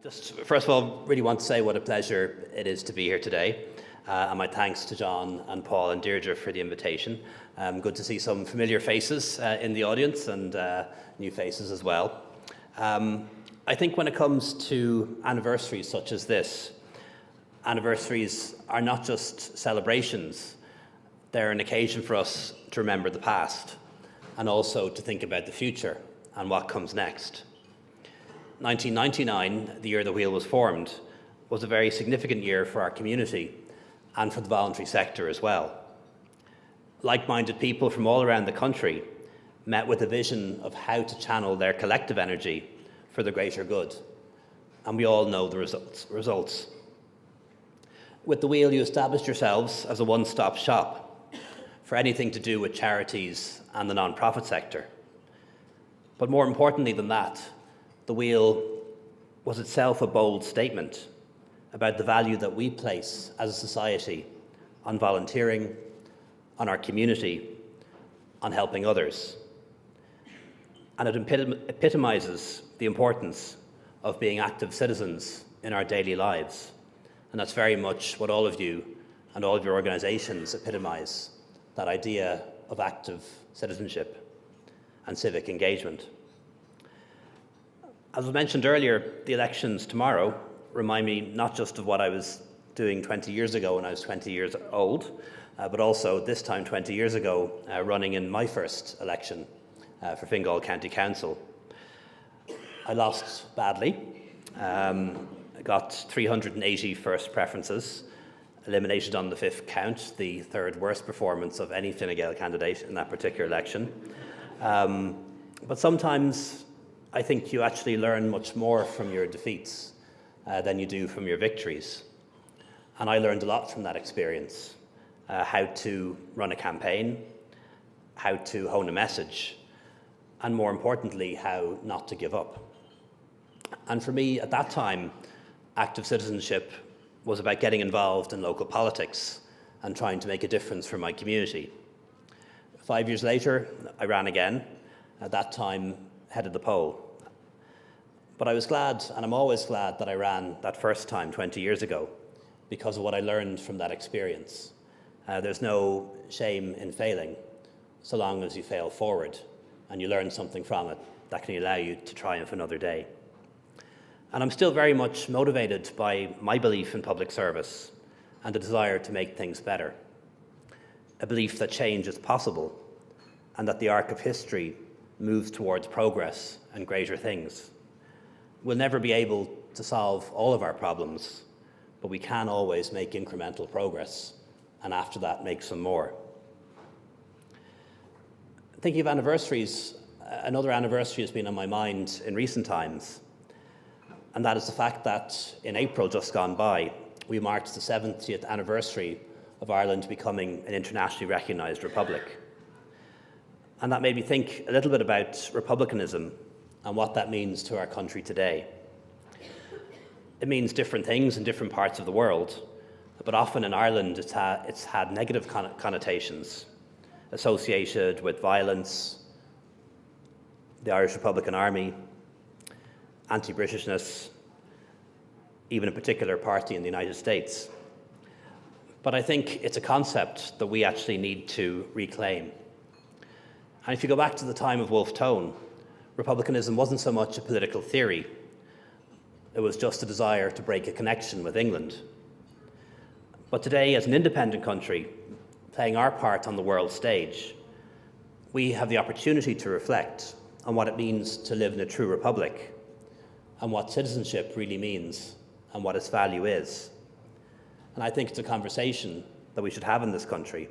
Just first of all, really want to say what a pleasure it is to be here today. And my thanks to John and Paul and Deirdre for the invitation. Good to see some familiar faces in the audience and new faces as well. I think when it comes to anniversaries such as this, anniversaries are not just celebrations, they're an occasion for us to remember the past and also to think about the future and what comes next. 1999, the year the wheel was formed, was a very significant year for our community and for the voluntary sector as well. Like-minded people from all around the country met with a vision of how to channel their collective energy for the greater good, and we all know the results. With the wheel, you established yourselves as a one-stop shop for anything to do with charities and the non-profit sector. But more importantly than that, the wheel was itself a bold statement about the value that we place as a society on volunteering, on our community, on helping others. And it epitomizes the importance of being active citizens in our daily lives. And that's very much what all of you and all of your organizations epitomize, that idea of active citizenship and civic engagement. As was mentioned earlier, the elections tomorrow remind me not just of what I was doing 20 years ago when I was 20 years old, but also this time 20 years ago, running in my first election for Fingal County Council. I lost badly. I got 380 first preferences, eliminated on the fifth count, the third worst performance of any Fine Gael candidate in that particular election. But sometimes I think you actually learn much more from your defeats than you do from your victories. And I learned a lot from that experience, how to run a campaign, how to hone a message, and more importantly, how not to give up. And for me, at that time, active citizenship was about getting involved in local politics and trying to make a difference for my community. 5 years later, I ran again, at that time headed the poll. But I was glad, and I'm always glad, that I ran that first time 20 years ago because of what I learned from that experience. There's no shame in failing, so long as you fail forward and you learn something from it that can allow you to triumph another day. And I'm still very much motivated by my belief in public service and the desire to make things better. A belief that change is possible and that the arc of history moves towards progress and greater things. We'll never be able to solve all of our problems, but we can always make incremental progress, and after that, make some more. Thinking of anniversaries, another anniversary has been on my mind in recent times, and that is the fact that in April just gone by, we marked the 70th anniversary of Ireland becoming an internationally recognised republic. And that made me think a little bit about republicanism and what that means to our country today. It means different things in different parts of the world, but often in Ireland it's had negative connotations associated with violence, the Irish Republican Army, anti-Britishness, even a particular party in the United States. But I think it's a concept that we actually need to reclaim. And if you go back to the time of Wolfe Tone, republicanism wasn't so much a political theory, it was just a desire to break a connection with England. But today, as an independent country, playing our part on the world stage, we have the opportunity to reflect on what it means to live in a true republic, and what citizenship really means, and what its value is. And I think it's a conversation that we should have in this country,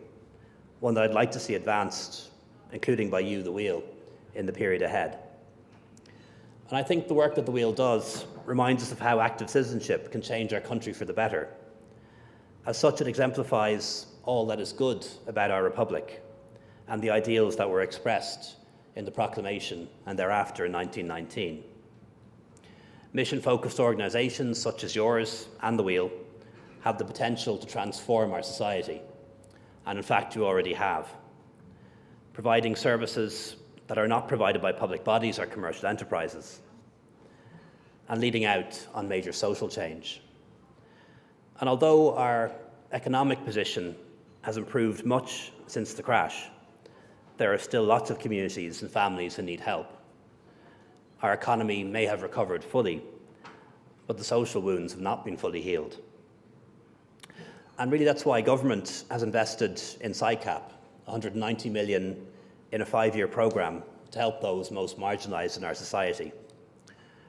one that I'd like to see advanced, including by you, the wheel, in the period ahead. And I think the work that the wheel does reminds us of how active citizenship can change our country for the better. As such, it exemplifies all that is good about our republic and the ideals that were expressed in the proclamation and thereafter in 1919. Mission-focused organisations such as yours and the wheel have the potential to transform our society, and in fact you already have. Providing services that are not provided by public bodies or commercial enterprises. and leading out on major social change. And although our economic position has improved much since the crash, there are still lots of communities and families who need help. Our economy may have recovered fully, but the social wounds have not been fully healed. And really that's why government has invested in SICAP, 190 million in a 5-year programme to help those most marginalised in our society,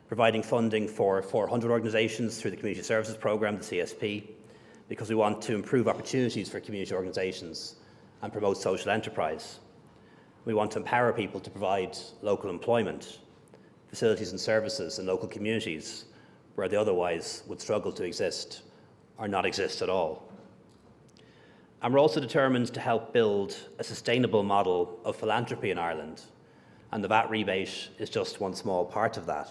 providing funding for 400 organisations through the Community Services Programme, the CSP, because we want to improve opportunities for community organisations and promote social enterprise. We want to empower people to provide local employment, facilities and services in local communities where they otherwise would struggle to exist or not exist at all. And we're also determined to help build a sustainable model of philanthropy in Ireland, and the VAT rebate is just one small part of that.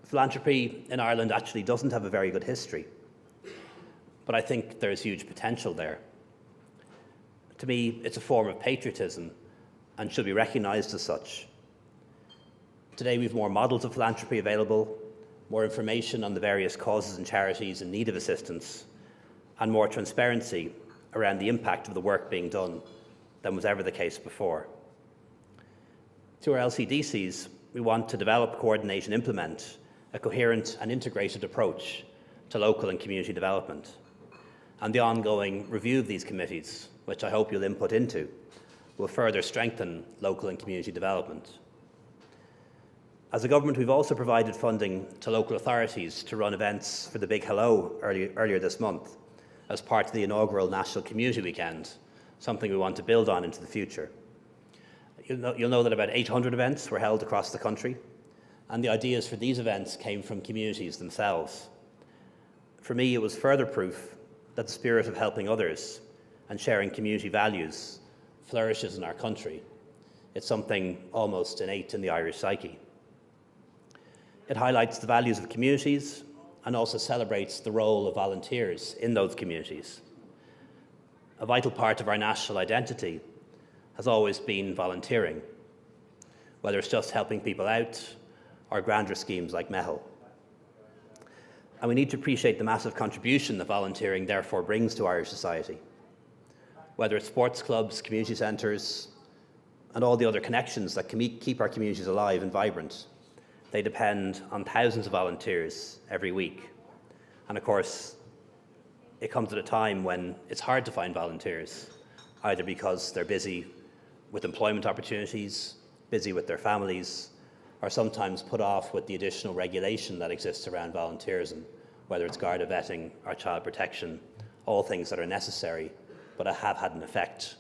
Philanthropy in Ireland actually doesn't have a very good history, but I think there's huge potential there. To me, it's a form of patriotism and should be recognised as such. Today we have more models of philanthropy available, more information on the various causes and charities in need of assistance, and more transparency around the impact of the work being done than was ever the case before. Through our LCDCs, we want to develop, coordinate and implement a coherent and integrated approach to local and community development. And the ongoing review of these committees, which I hope you'll input into, will further strengthen local and community development. As a government, we've also provided funding to local authorities to run events for the Big Hello earlier this month as part of the inaugural National Community Weekend, something we want to build on into the future. You'll know that about 800 events were held across the country, and the ideas for these events came from communities themselves. For me, it was further proof that the spirit of helping others and sharing community values flourishes in our country. It's something almost innate in the Irish psyche. It highlights the values of communities and also celebrates the role of volunteers in those communities. A vital part of our national identity has always been volunteering, whether it's just helping people out or grander schemes like Mehel. And we need to appreciate the massive contribution that volunteering therefore brings to Irish society. Whether it's sports clubs, community centres, and all the other connections that can keep our communities alive and vibrant, they depend on thousands of volunteers every week. And of course, it comes at a time when it's hard to find volunteers, either because they're busy with employment opportunities, busy with their families, or sometimes put off with the additional regulation that exists around volunteerism, whether it's Garda vetting or child protection, all things that are necessary but have had an effect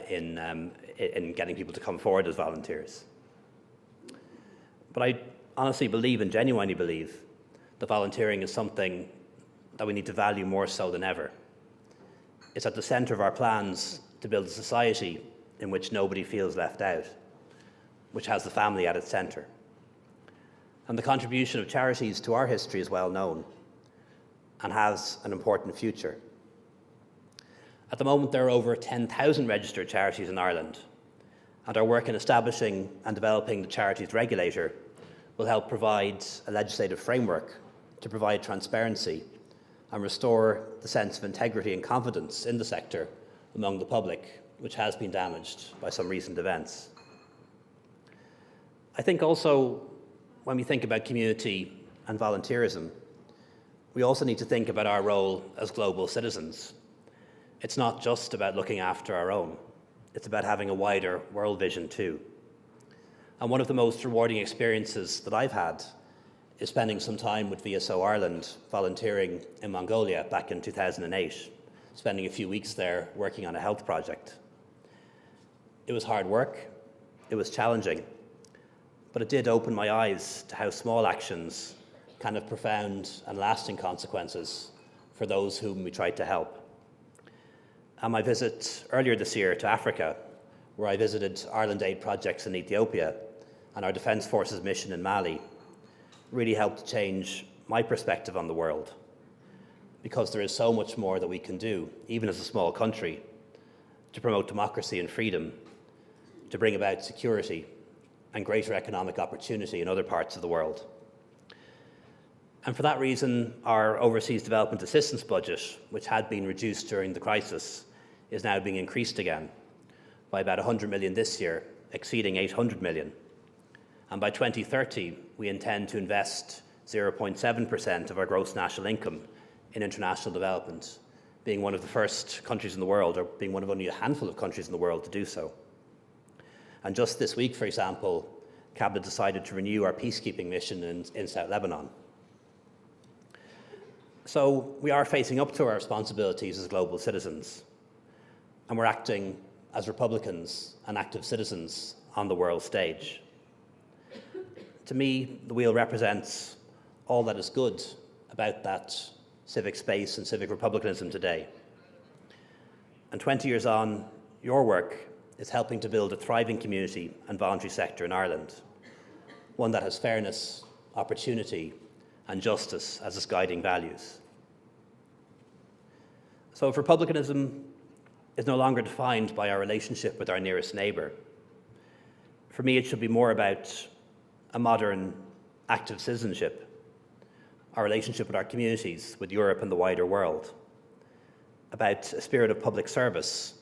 in getting people to come forward as volunteers. But I honestly believe and genuinely believe that volunteering is something that we need to value more so than ever. It's at the centre of our plans to build a society in which nobody feels left out, which has the family at its centre. And the contribution of charities to our history is well known and has an important future. At the moment, there are over 10,000 registered charities in Ireland, and our work in establishing and developing the charities regulator will help provide a legislative framework to provide transparency and restore the sense of integrity and confidence in the sector among the public, which has been damaged by some recent events. I think also when we think about community and volunteerism, we also need to think about our role as global citizens. It's not just about looking after our own. It's about having a wider world vision too. And one of the most rewarding experiences that I've had is spending some time with VSO Ireland volunteering in Mongolia back in 2008, spending a few weeks there working on a health project. It was hard work, it was challenging, but it did open my eyes to how small actions can have profound and lasting consequences for those whom we tried to help. And my visit earlier this year to Africa, where I visited Ireland Aid projects in Ethiopia and our Defence Forces mission in Mali, really helped change my perspective on the world, because there is so much more that we can do, even as a small country, to promote democracy and freedom, to bring about security, and greater economic opportunity in other parts of the world. And for that reason, our overseas development assistance budget, which had been reduced during the crisis, is now being increased again by about 100 million this year, exceeding 800 million. And by 2030, we intend to invest 0.7% of our gross national income in international development, being one of the first countries in the world, or being one of only a handful of countries in the world to do so. And just this week, for example, Cabinet decided to renew our peacekeeping mission in South Lebanon. So we are facing up to our responsibilities as global citizens, and we're acting as Republicans and active citizens on the world stage. To me, the wheel represents all that is good about that civic space and civic republicanism today. And 20 years on, your work is helping to build a thriving community and voluntary sector in Ireland, one that has fairness, opportunity, and justice as its guiding values. So if republicanism is no longer defined by our relationship with our nearest neighbour, for me it should be more about a modern, active citizenship, our relationship with our communities, with Europe and the wider world, about a spirit of public service,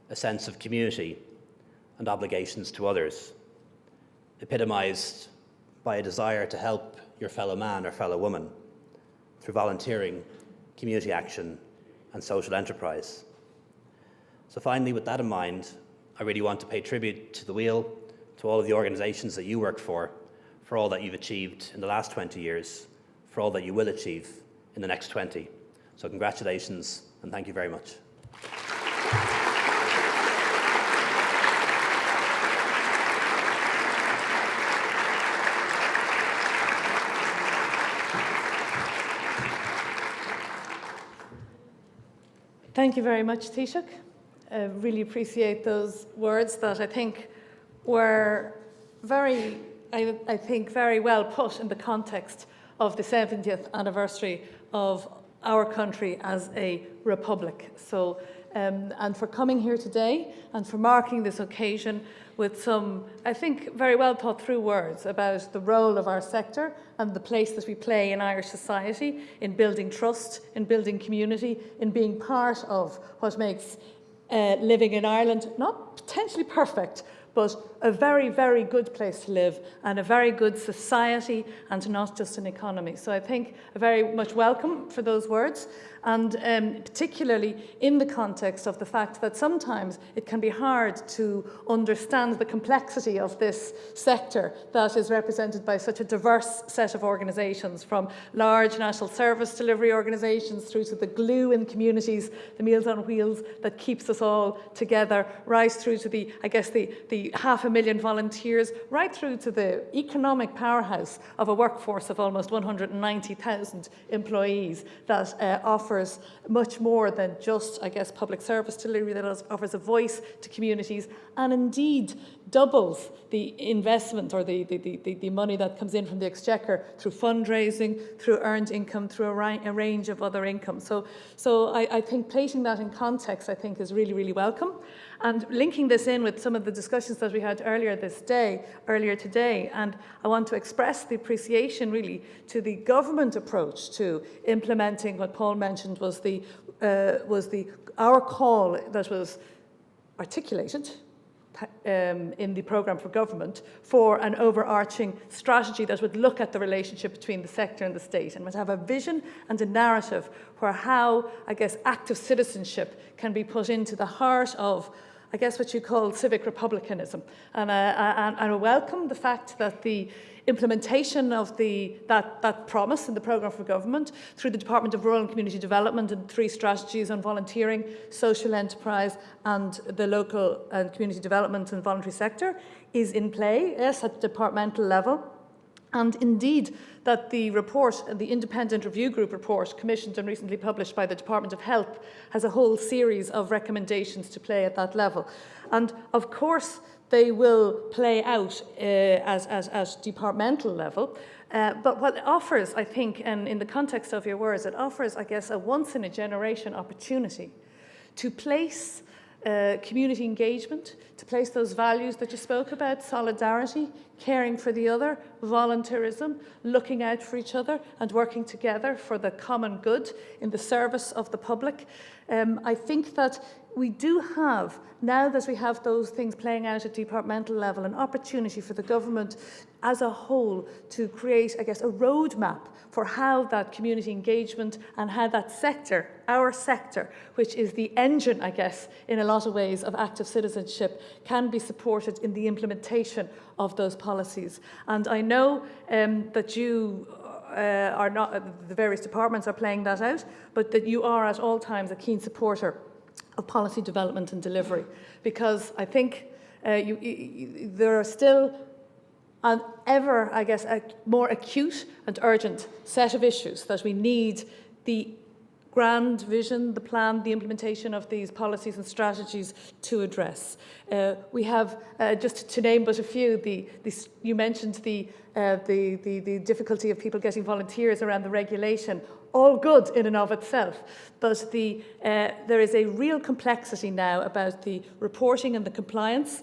a sense of community and obligations to others, epitomised by a desire to help your fellow man or fellow woman through volunteering, community action and social enterprise. So finally, with that in mind, I really want to pay tribute to the Wheel, to all of the organisations that you work for all that you've achieved in the last 20 years, for all that you will achieve in the next 20. So congratulations and thank you very much. Thank you very much, Taoiseach. I really appreciate those words that I think were very well put in the context of the 70th anniversary of our country as a republic. So, and for coming here today and for marking this occasion with some, I think, very well thought through words about the role of our sector and the place that we play in Irish society in building trust, in building community, in being part of what makes living in Ireland not potentially perfect, but a very, very good place to live and a very good society and not just an economy. So I think a very much welcome for those words, and particularly in the context of the fact that sometimes it can be hard to understand the complexity of this sector that is represented by such a diverse set of organisations, from large national service delivery organisations through to the glue in communities, the Meals on Wheels that keeps us all together, right through to the 500,000 volunteers, right through to the economic powerhouse of a workforce of almost 190,000 employees that offers much more than just, public service delivery, that offers a voice to communities and indeed doubles the investment or the money that comes in from the Exchequer through fundraising, through earned income, through a range of other income. So I think placing that in context, I think, is really, really welcome. And linking this in with some of the discussions that we had earlier today, and I want to express the appreciation really to the government approach to implementing what Paul mentioned was our call that was articulated in the programme for government for an overarching strategy that would look at the relationship between the sector and the state and would have a vision and a narrative where how, active citizenship can be put into the heart of, what you call civic republicanism. And I welcome the fact that the implementation of that promise in the programme for government through the Department of Rural and Community Development and 3 strategies on volunteering, social enterprise and the local and community development and voluntary sector is in play, yes, at departmental level. And indeed, that the report, the independent review group report, commissioned and recently published by the Department of Health, has a whole series of recommendations to play at that level. And of course, they will play out as departmental level. But what it offers, I think, and in the context of your words, it offers, a once-in-a-generation opportunity to place community engagement, to place those values that you spoke about, solidarity, caring for the other, volunteerism, looking out for each other and working together for the common good in the service of the public. I think that we do have, now that we have those things playing out at departmental level, an opportunity for the government as a whole to create, I guess, a roadmap for how that community engagement and how that sector, our sector, which is the engine, I guess, in a lot of ways of active citizenship, can be supported in the implementation of those policies. And I know that you are not, the various departments are playing that out, but that you are at all times a keen supporter of policy development and delivery, because I think there are still an ever, I guess, a more acute and urgent set of issues that we need the grand vision, the plan, the implementation of these policies and strategies to address. We have, just to name but a few, you mentioned the difficulty of people getting volunteers around the regulation. All good in and of itself, but there is a real complexity now about the reporting and the compliance,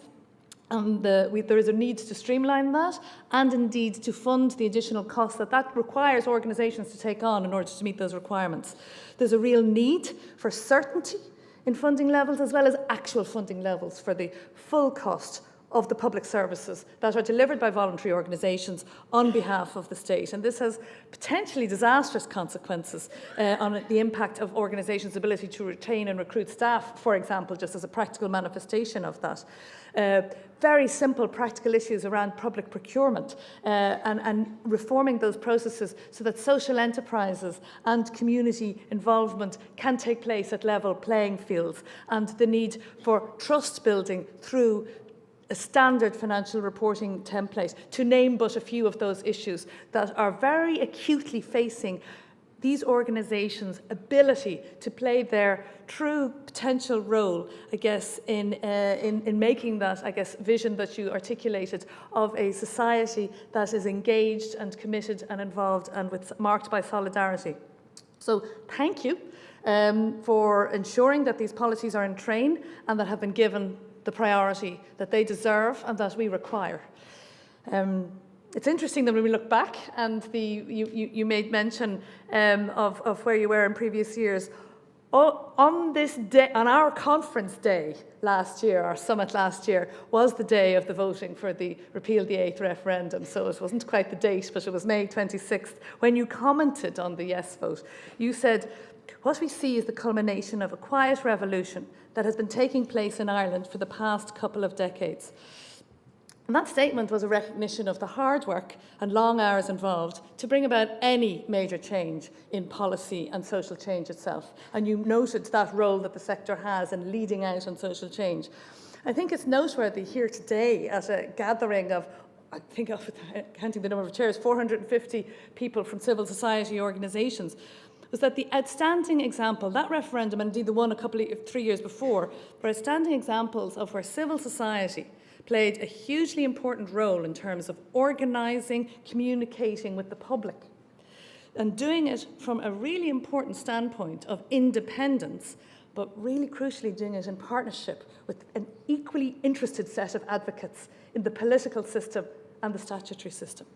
and there is a need to streamline that, and indeed to fund the additional costs that requires organisations to take on in order to meet those requirements. There's a real need for certainty in funding levels, as well as actual funding levels for the full cost of the public services that are delivered by voluntary organisations on behalf of the state. And this has potentially disastrous consequences on the impact of organisations' ability to retain and recruit staff, for example, just as a practical manifestation of that. Very simple practical issues around public procurement and reforming those processes so that social enterprises and community involvement can take place at level playing fields, and the need for trust building through a standard financial reporting template, to name but a few of those issues that are very acutely facing these organisations' ability to play their true potential role, I guess, in making that, I guess, vision that you articulated of a society that is engaged and committed and involved and marked by solidarity. So thank you for ensuring that these policies are in train and that have been given the priority that they deserve and that we require. It's interesting that when we look back, and you made mention of where you were in previous years, on this day, on our conference day last year, our summit last year, was the day of the voting for the repeal the 8th referendum. So it wasn't quite the date, but it was May 26th. When you commented on the yes vote, you said, "What we see is the culmination of a quiet revolution that has been taking place in Ireland for the past couple of decades." And that statement was a recognition of the hard work and long hours involved to bring about any major change in policy and social change itself. And you noted that role that the sector has in leading out on social change. I think it's noteworthy here today at a gathering of, I think, counting the number of chairs, 450 people from civil society organisations, was that the outstanding example, that referendum, and indeed the one 3 years before, were outstanding examples of where civil society played a hugely important role in terms of organising, communicating with the public, and doing it from a really important standpoint of independence, but really crucially doing it in partnership with an equally interested set of advocates in the political system and the statutory system.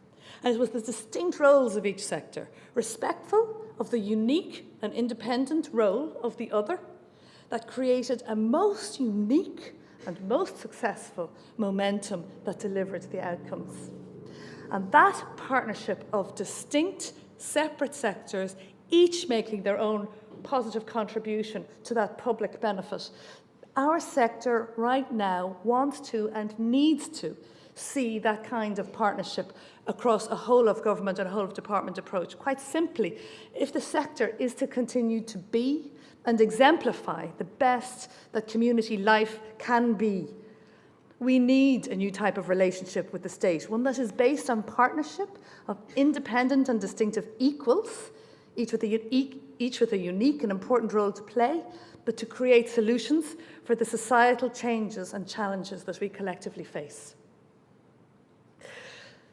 And it was the distinct roles of each sector, respectful of the unique and independent role of the other, that created a most unique and most successful momentum that delivered the outcomes. And that partnership of distinct, separate sectors, each making their own positive contribution to that public benefit, our sector right now wants to and needs to see that kind of partnership across a whole of government and a whole of department approach. Quite simply, if the sector is to continue to be and exemplify the best that community life can be, we need a new type of relationship with the state, one that is based on partnership of independent and distinctive equals, each with a unique and important role to play, but to create solutions for the societal changes and challenges that we collectively face.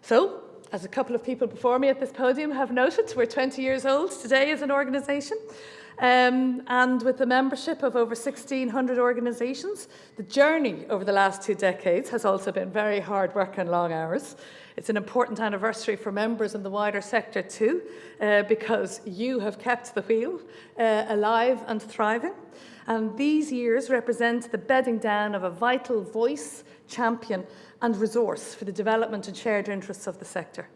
So, as a couple of people before me at this podium have noted, we're 20 years old today as an organisation. And with the membership of over 1,600 organisations, the journey over the last 2 decades has also been very hard work and long hours. It's an important anniversary for members in the wider sector too, because you have kept the wheel alive and thriving. And these years represent the bedding down of a vital voice, champion and resource for the development and shared interests of the sector.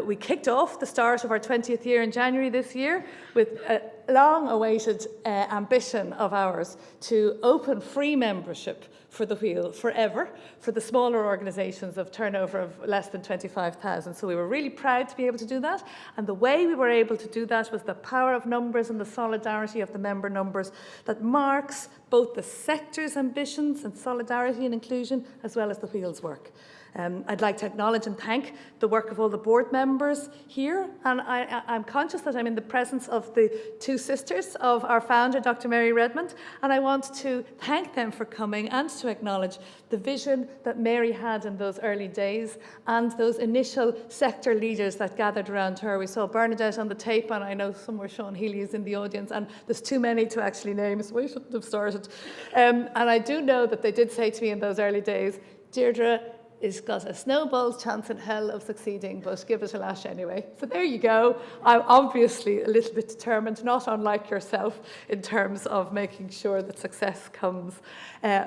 We kicked off the start of our 20th year in January this year with a long-awaited ambition of ours to open free membership for the wheel forever for the smaller organisations of turnover of less than 25,000. So we were really proud to be able to do that. And the way we were able to do that was the power of numbers and the solidarity of the member numbers that marks both the sector's ambitions and solidarity and inclusion as well as the wheel's work. I'd like to acknowledge and thank the work of all the board members here, and I'm conscious that I'm in the presence of the 2 sisters of our founder, Dr. Mary Redmond, and I want to thank them for coming and to acknowledge the vision that Mary had in those early days and those initial sector leaders that gathered around her. We saw Bernadette on the tape, and I know somewhere Sean Healy is in the audience, and there's too many to actually name, so we shouldn't have started. And I do know that they did say to me in those early days, Deirdre, it's got a snowball's chance in hell of succeeding, but give it a lash anyway. So there you go. I'm obviously a little bit determined, not unlike yourself, in terms of making sure that success comes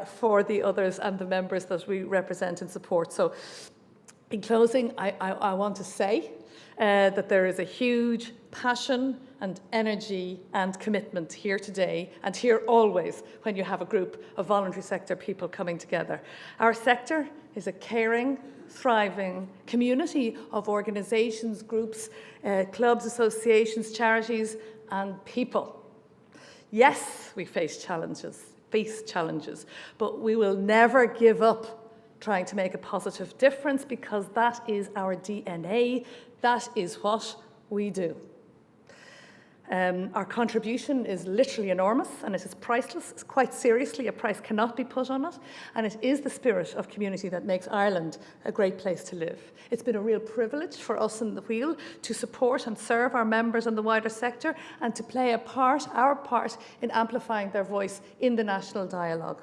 for the others and the members that we represent and support. So in closing, I want to say that there is a huge passion and energy and commitment here today and here always when you have a group of voluntary sector people coming together. Our sector is a caring, thriving community of organisations, groups, clubs, associations, charities and people. Yes, we face challenges, but we will never give up trying to make a positive difference because that is our DNA, that is what we do. Our contribution is literally enormous and it is priceless. It's quite seriously, a price cannot be put on it. And it is the spirit of community that makes Ireland a great place to live. It's been a real privilege for us in the wheel to support and serve our members in the wider sector and to play our part in amplifying their voice in the national dialogue.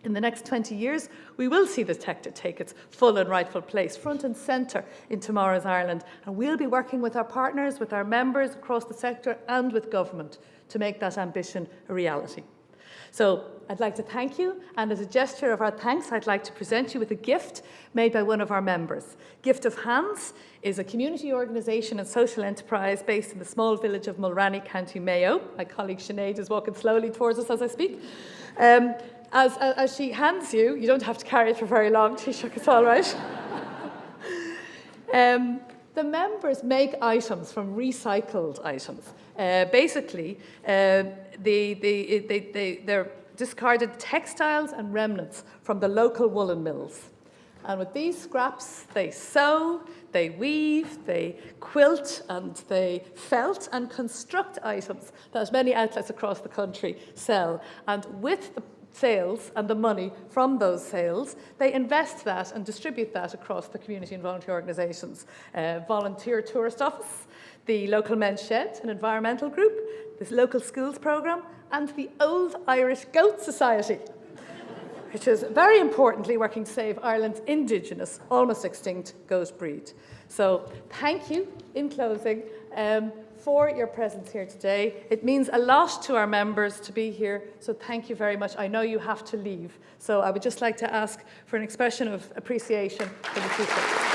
In the next 20 years, we will see the sector take its full and rightful place, front and centre in tomorrow's Ireland. And we'll be working with our partners, with our members across the sector and with government to make that ambition a reality. So I'd like to thank you, and as a gesture of our thanks, I'd like to present you with a gift made by one of our members. Gift of Hands is a community organisation and social enterprise based in the small village of Mulranny, County Mayo. My colleague Sinead is walking slowly towards us as I speak. As she hands you, you don't have to carry it for very long, Taoiseach, it's all right. The members make items from recycled items. Basically, they're discarded textiles and remnants from the local woolen mills. And with these scraps, they sew, they weave, they quilt, and they felt and construct items that many outlets across the country sell. And with the sales and the money from those sales, they invest that and distribute that across the community and voluntary organisations. Volunteer Tourist Office, the local Men's Shed, an environmental group, this local schools programme, and the Old Irish Goat Society, which is very importantly working to save Ireland's indigenous, almost extinct goat breed. So thank you, in closing, for your presence here today. It means a lot to our members to be here, so thank you very much. I know you have to leave, so I would just like to ask for an expression of appreciation for the future.